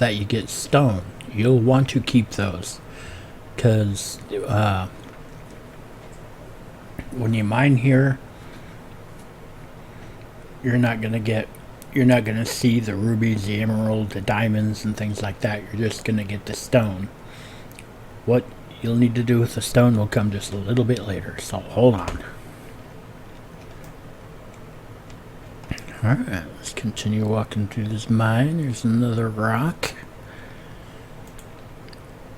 that you get stone. You'll want to keep those, because when you mine here, you're not gonna see the rubies, the emerald, the diamonds, and things like that. You're just gonna get the stone. What you'll need to do with the stone will come just a little bit later, so hold on. Alright, let's continue walking through this mine. There's another rock.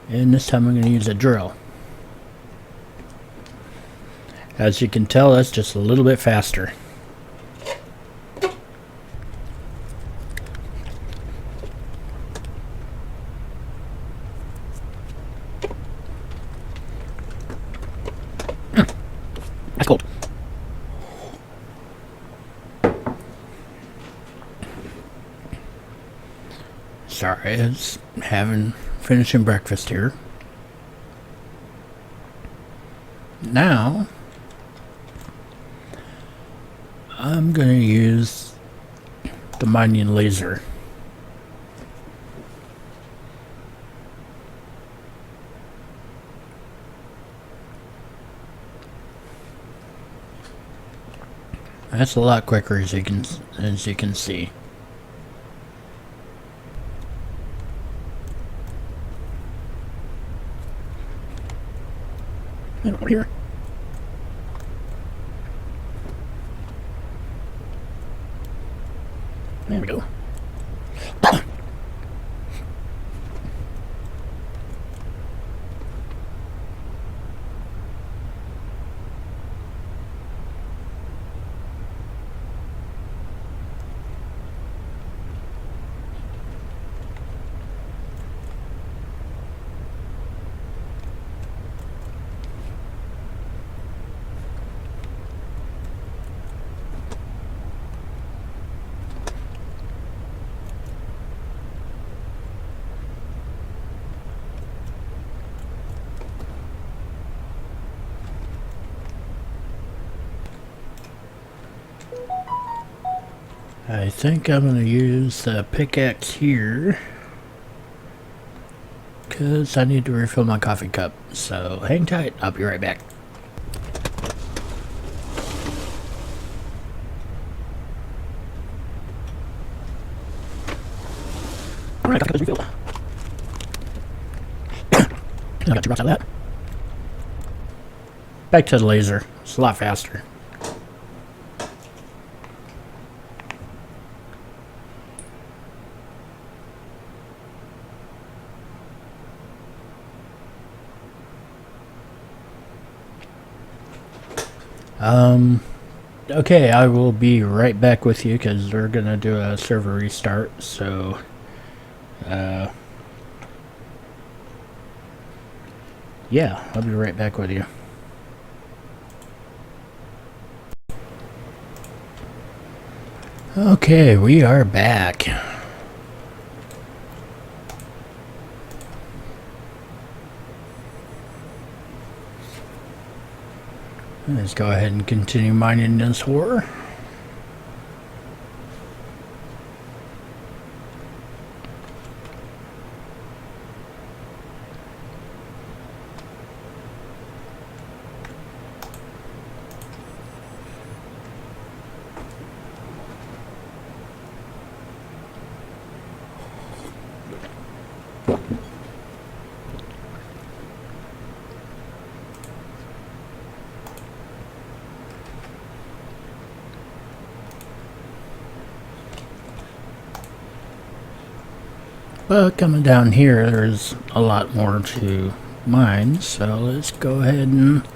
And this time I'm going to use a drill. As you can tell, that's just a little bit faster. That's cold. Sorry, it's finishing breakfast here. Now, I'm going to use the mining laser. That's a lot quicker, as you can see. And over here. There we go. I think I'm going to use the pickaxe here, because I need to refill my coffee cup. So hang tight, I'll be right back. Alright, coffee cup is refilled. I got 2 rocks out of that. Back to the laser. It's a lot faster. Okay, I will be right back with you because we're gonna do a server restart, so yeah, I'll be right back with you. Okay, we are back. Let's go ahead and continue mining this ore. But coming down here, there's a lot more to mine, so let's go ahead and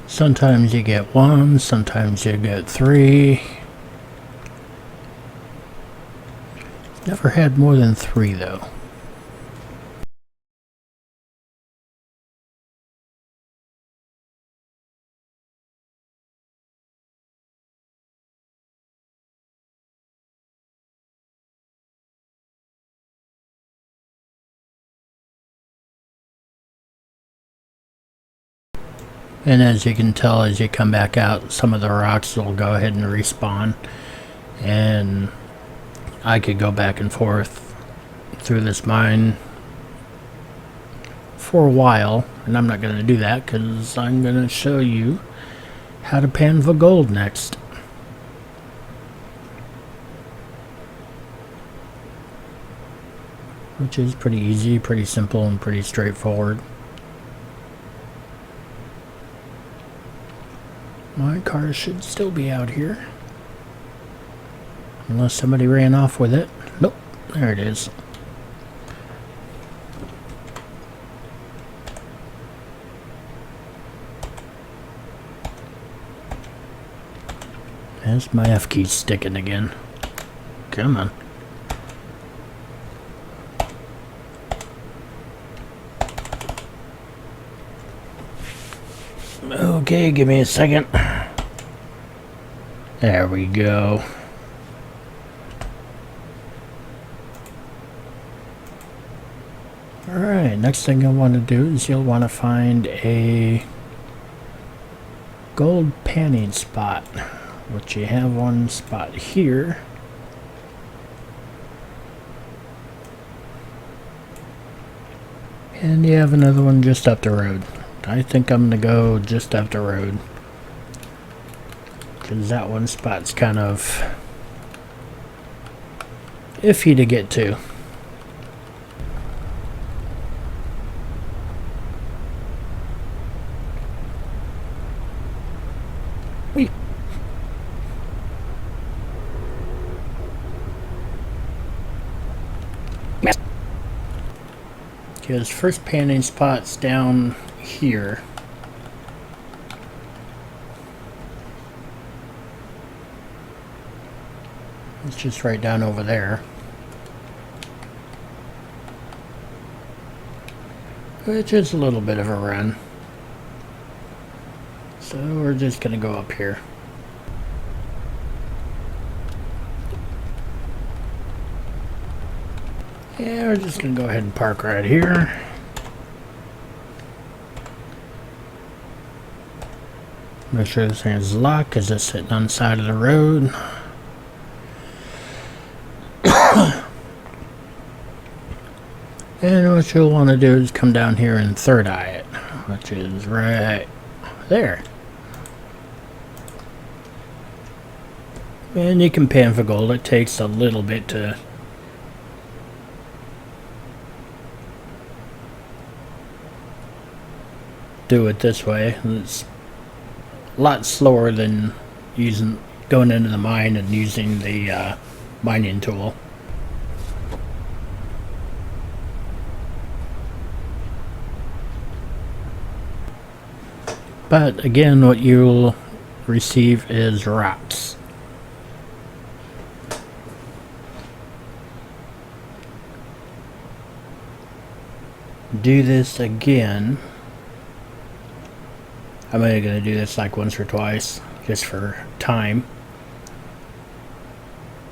sometimes you get 1, sometimes you get 3. Never had more than 3 though. And as you can tell, as you come back out, some of the rocks will go ahead and respawn. And I could go back and forth through this mine for a while, and I'm not going to do that because I'm going to show you how to pan for gold next. Which is pretty easy, pretty simple, and pretty straightforward. My car should still be out here. Unless somebody ran off with it. Nope, there it is. There's my F key sticking again. Come on. Okay, give me a second. There we go. Alright, next thing you'll want to do is you'll want to find a gold panning spot, which you have one spot here. And you have another one just up the road. I think I'm going to go just up the road, because that one spot's kind of iffy to get to. Because first panning spot's down here. It's just right down over there. Which is a little bit of a run. So we're just gonna go up here. Yeah, we're just gonna go ahead and park right here. Make sure this thing is locked because it's sitting on the side of the road. And what you'll want to do is come down here and third eye it, which is right there. And you can pan for gold. It takes a little bit to do it this way. It's a lot slower than going into the mine and using the mining tool. But again, what you'll receive is rocks. Do this again. I'm only going to do this like once or twice, just for time.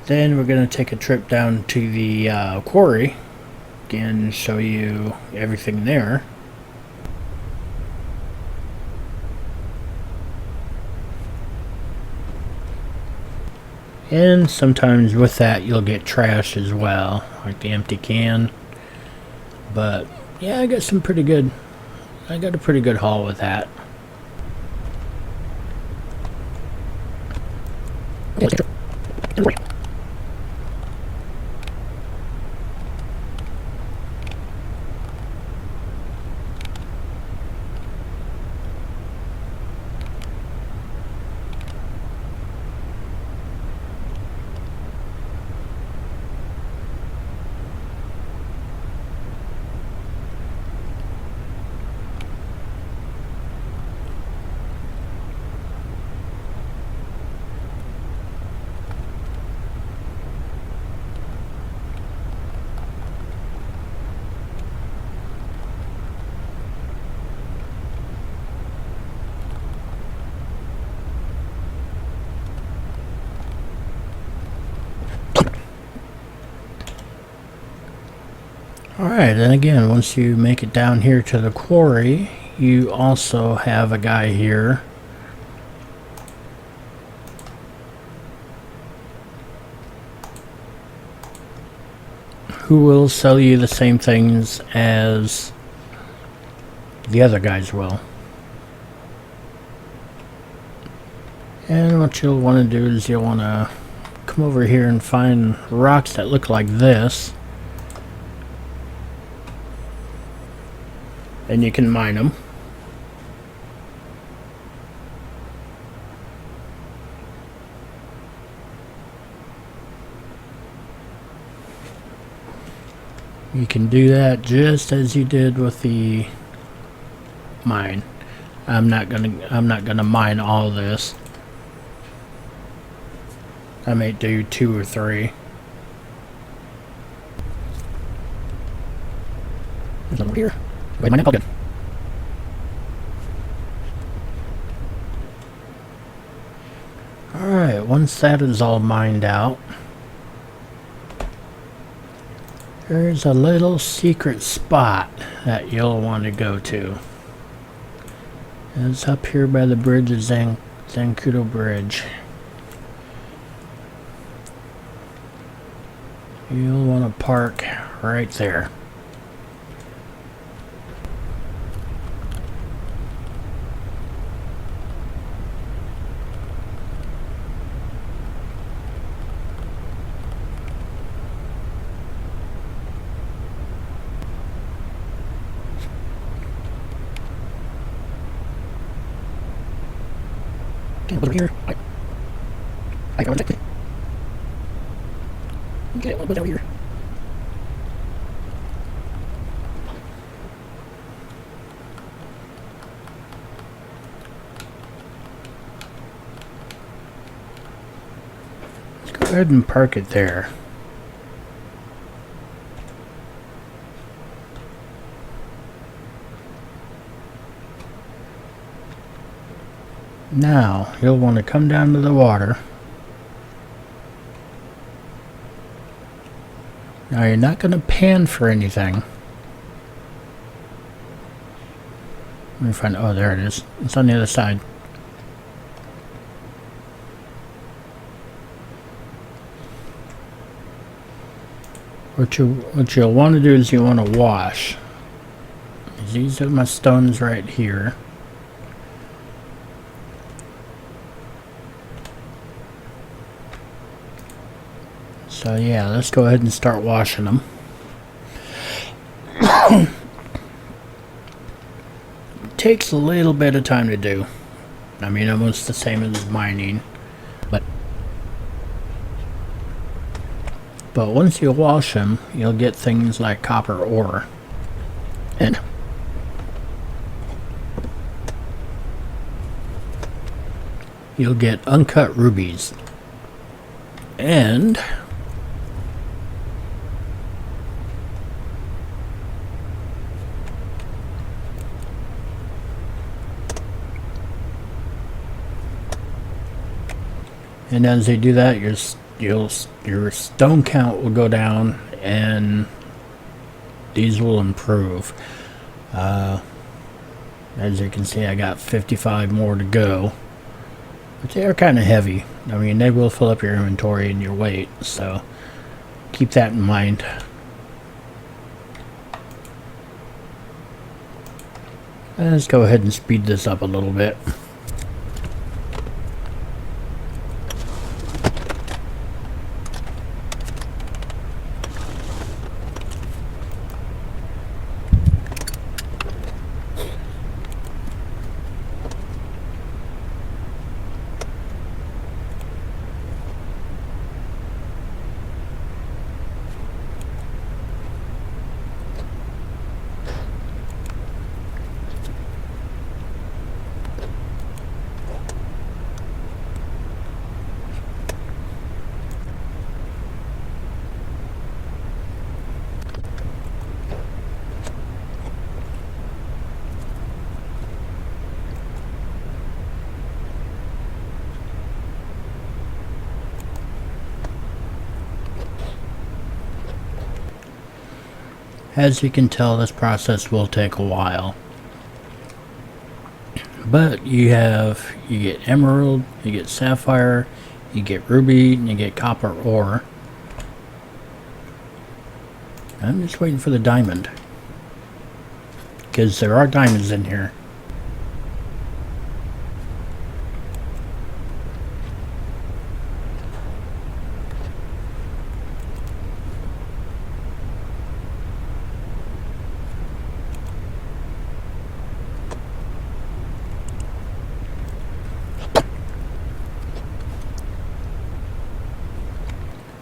Then we're going to take a trip down to the quarry. Again, show you everything there. And sometimes with that you'll get trash as well, like the empty can. But yeah, I got a pretty good haul with that. Alright, and again, once you make it down here to the quarry, you also have a guy here who will sell you the same things as the other guys will. And what you'll want to do is you'll want to come over here and find rocks that look like this, and you can mine them. You can do that just as you did with the mine. I'm not gonna mine all this. I may do 2 or 3. There's one over here. Wait, mine up. Good. Alright, once that is all mined out, there's a little secret spot that you'll want to go to. It's up here by the bridge of Zancudo Bridge. You'll want to park right there. Okay, over here. I got it. Okay, we'll put it over here. Let's go ahead and park it there. Now, you'll want to come down to the water. Now, you're not going to pan for anything. Let me find, oh, there it is. It's on the other side. What you'll want to do is you want to wash. These are my stones right here. So yeah, let's go ahead and start washing them. Takes a little bit of time to do. I mean, almost the same as mining, but once you wash them, you'll get things like copper ore, and you'll get uncut rubies, and as they do that, your stone count will go down, and these will improve. As you can see, I got 55 more to go, but they are kind of heavy. I mean, they will fill up your inventory and your weight, so keep that in mind. Let's go ahead and speed this up a little bit. As you can tell, this process will take a while. But you get emerald, you get sapphire, you get ruby, and you get copper ore. I'm just waiting for the diamond, because there are diamonds in here.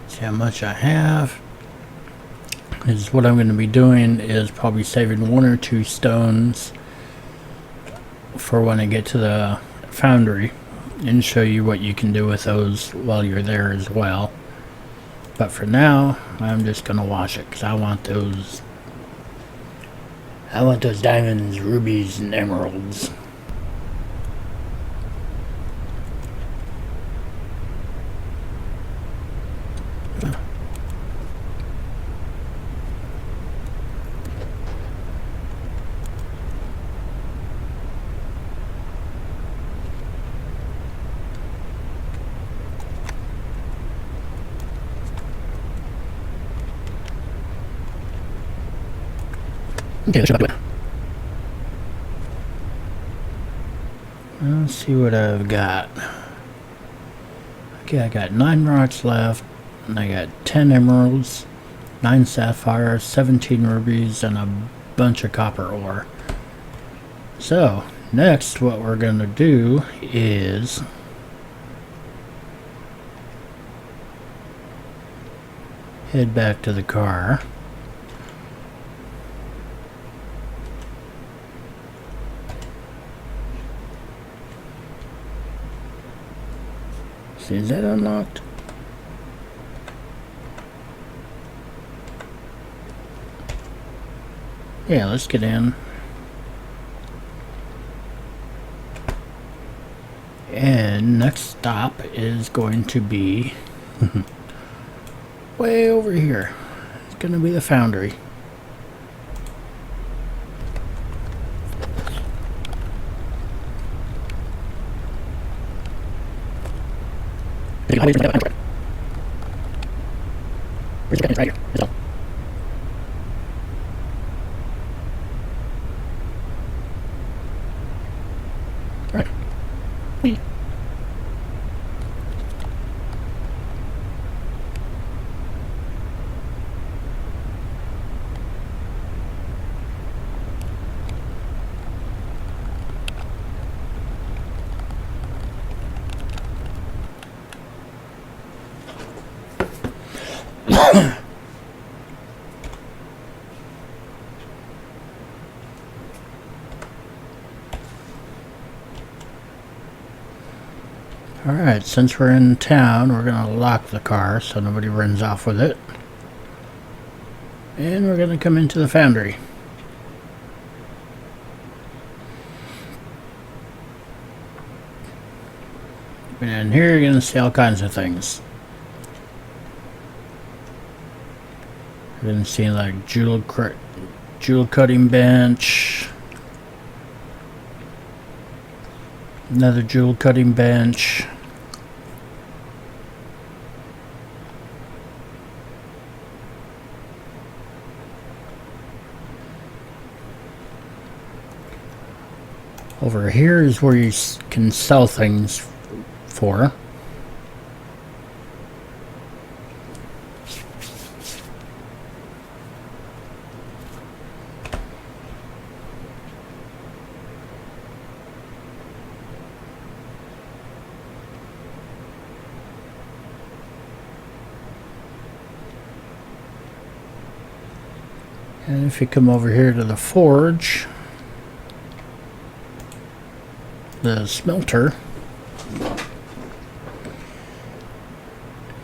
See how much I have. Is what I'm going to be doing is probably saving 1 or 2 stones for when I get to the foundry and show you what you can do with those while you're there as well. But for now, I'm just going to wash it because I want those diamonds, rubies, and emeralds. Okay, that should about do it. Let's see what I've got. Okay, I got 9 rocks left, and I got 10 emeralds, 9 sapphires, 17 rubies, and a bunch of copper ore. So, next what we're going to do is head back to the car. See, is that unlocked? Yeah, let's get in. And next stop is going to be way over here. It's going to be the foundry. Where's your gun? Right here. That's all. Alright. Whee. Alright, since we're in town, we're going to lock the car so nobody runs off with it. And we're going to come into the foundry. And here you're going to see all kinds of things. You're going to see like jewel cutting bench. Another jewel cutting bench. Over here is where you can sell things for. And if you come over here to the forge, the smelter,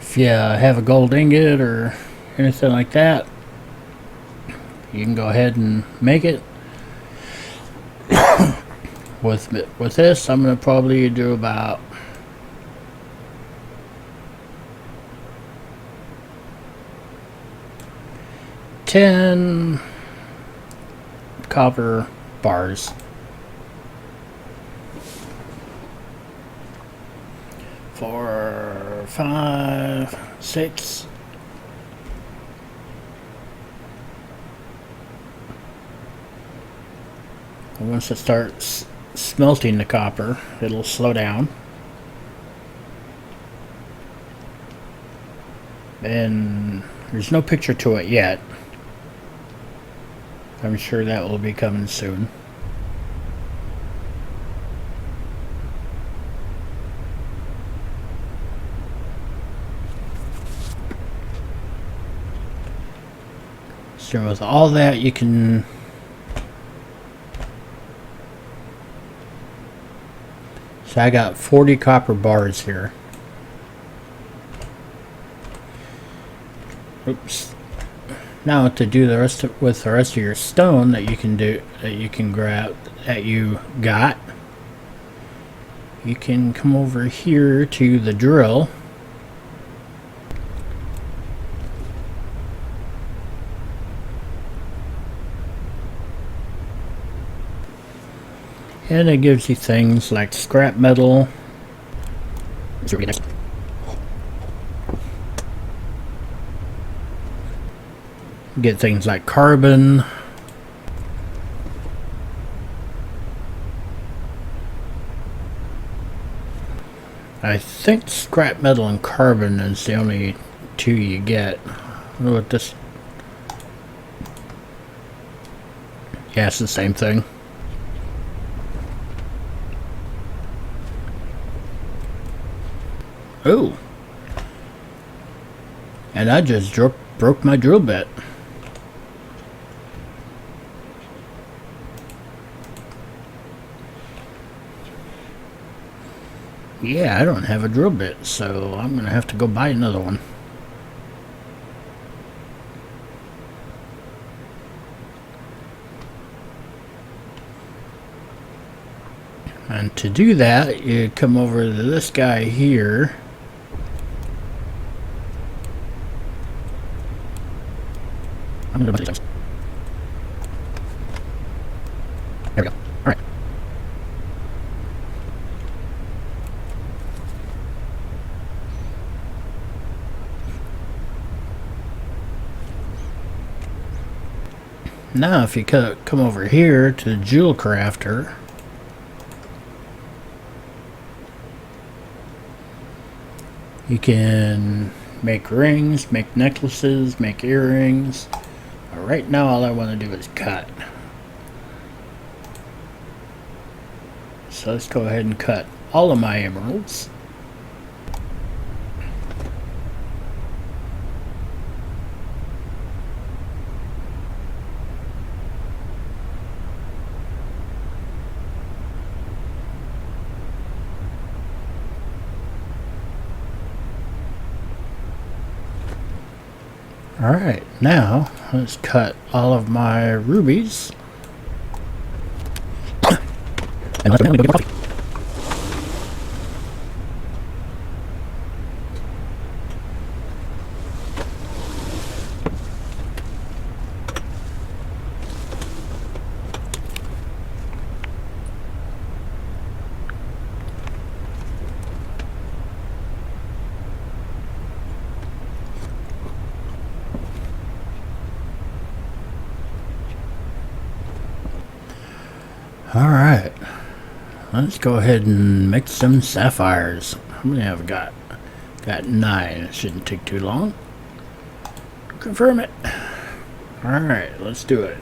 if you have a gold ingot or anything like that, you can go ahead and make it. With this, I'm going to probably do about 10 copper bars. 4, 5, 6. And once it starts smelting the copper, it'll slow down. And there's no picture to it yet. I'm sure that will be coming soon. So with all that, you can so I got 40 copper bars here. Oops. Now to do the rest with the rest of your stone that you can grab that you got, you can come over here to the drill. And it gives you things like scrap metal. Get things like carbon. I think scrap metal and carbon is the only two you get. What this? Yeah, it's the same thing. Oh, and I just broke my drill bit. Yeah, I don't have a drill bit, so I'm gonna have to go buy another one. And to do that, you come over to this guy here. I'm gonna do things. There we go. All right. Now, if you come over here to the jewel crafter, you can make rings, make necklaces, make earrings. Right now, all I want to do is cut. So let's go ahead and cut all of my emeralds. Alright, now let's cut all of my rubies. And let's go get coffee. Alright, let's go ahead and make some sapphires. How many have I got? Got 9. It shouldn't take too long. Confirm it. Alright, let's do it.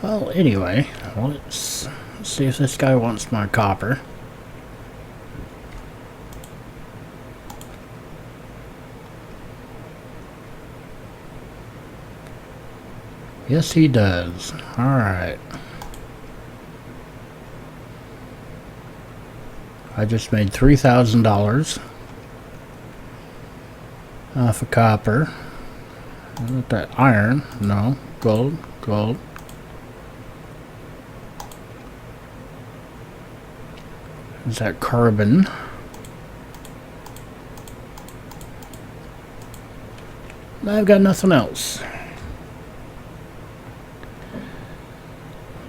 Well, anyway, let's see if this guy wants my copper. Yes, he does. Alright. I just made $3,000 off of copper. What that iron? No. Gold. Gold. Is that carbon? I've got nothing else.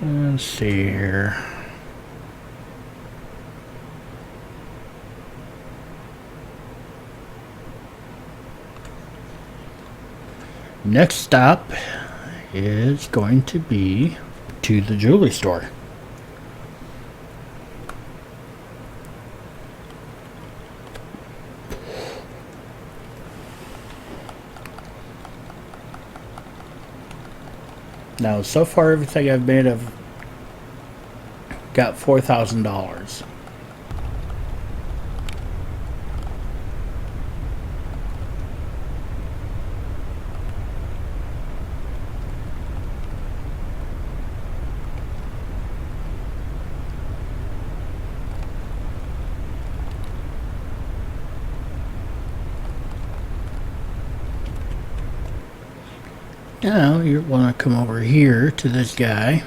Let's see here. Next stop is going to be to the jewelry store. Now, so far, everything I've made, I've got $4,000. Now you want to come over here to this guy.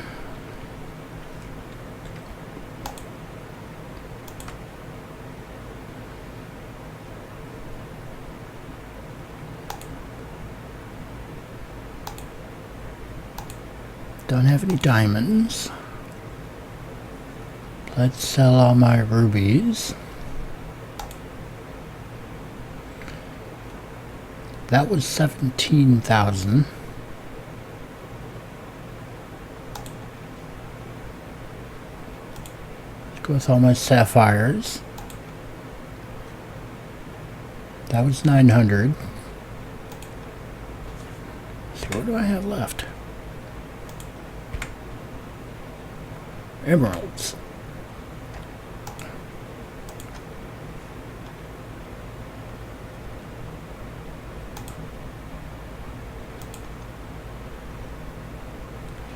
Don't have any diamonds. Let's sell all my rubies. That was 17,000. With all my sapphires. That was 900. So what do I have left? Emeralds.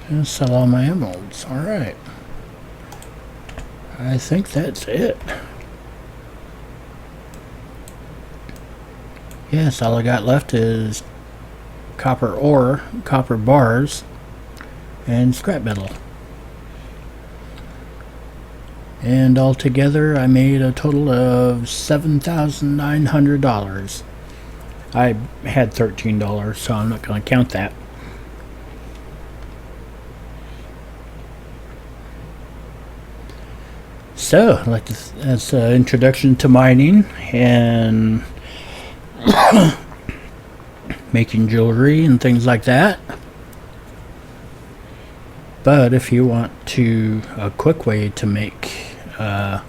And sell all my emeralds. All right. I think that's it. Yes, all I got left is copper ore, copper bars, and scrap metal. And altogether, I made a total of $7,900. I had $13, so I'm not going to count that. So, I'd like to, as an introduction to mining and making jewelry and things like that. But if you want a quick way to make to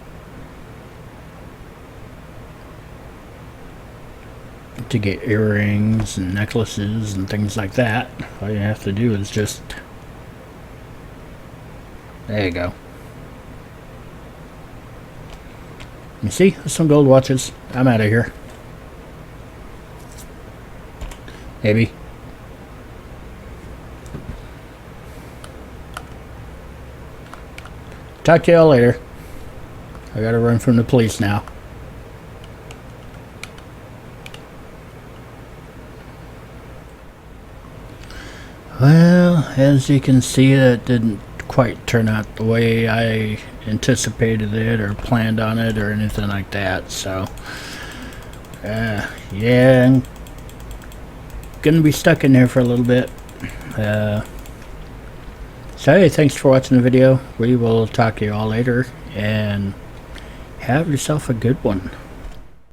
get earrings and necklaces and things like that, all you have to do is just, there you go. You see, there's some gold watches. I'm out of here. Maybe. Talk to y'all later. I gotta run from the police now. Well, as you can see, it didn't quite turn out the way I anticipated it or planned on it or anything like that, so yeah, I'm gonna be stuck in there for a little bit. So hey, thanks for watching the video. We will talk to you all later, and have yourself a good one.